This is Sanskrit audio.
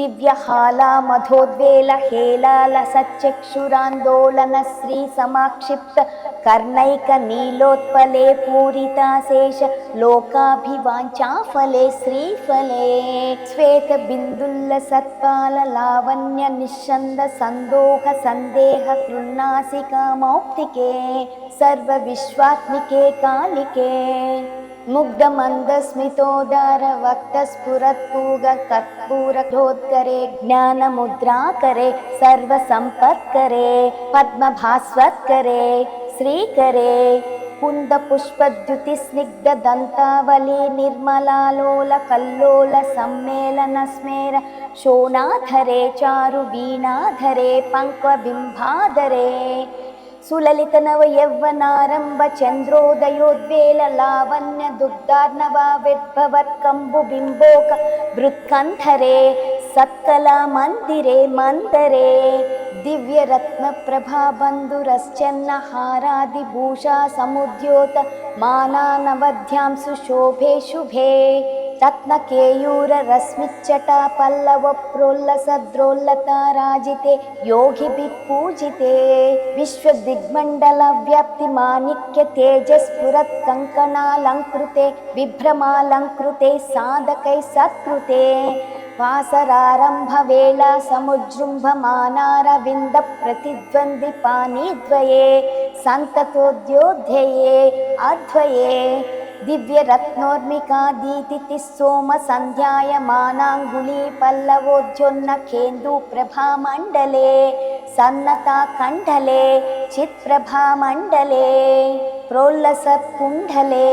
दिव्यहाला मधोद्वेल हेलाल सच्चक्षुरान्दोलन श्री समाक्षिप्त कर्णैक नीलोत्पले पूरिताशेष लोकाभिवाञ्छाफले श्रीफले श्वेत बिन्दुल्ल सत्पाल लावण्य निश्चन्द सन्दोह सन्देह कृन्नासिका मौक्तिके सर्व विश्वात्मिके कालिके मुग्ध मंदस्मितोदार वक्त स्फुरत्पूग कर्पूरधोत्करे ज्ञानमुद्राकरे सर्व संपत्करे पद्मभास्वत्करे श्रीकरे कुंद पुष्पद्युति स्निग्ध दंतावली निर्मलालोल कल्लोल सम्मेलन स्मेर शोणाधरे चारु वीणाधरे पंक्वबिंबाधरे सुललित नव यौवनारंभ चंद्रोदयोद्वेल लावण्य दुग्धार्णवाविर्भवत्कंबु बिंबोक वृत्कंधरे सत्कला मंदिरे मंदरे दिव्य रत्न प्रभा बंधुरश्चन्न हारादिभूषा समुद्योत मानानवध्यां सुशोभे शुभे रत्न केयूर रश्मिच्चटा पल्लव प्रोल्लसद्रोल्लता राजिते योगिभिः पूजिते विश्व दिग्मंडल व्याप्ति माणिक्य तेजस्फुरत् कंकणालंकृते विभ्रमालंकृते साधकै सत्कृते वासरारंभ वेला समुजृंभमानारविंद प्रतिद्वंद्वि पाणिद्वये संततोद्योध्यये अद्वये दिव्य रत्नोर्मिका दीतिति सोम संध्यायमानांगुली पल्लवोज्ज्वन्न केन्दु प्रभा मंडले सन्नता कंडले चित्प्रभा मंडले प्रोल्लसत् कुंडले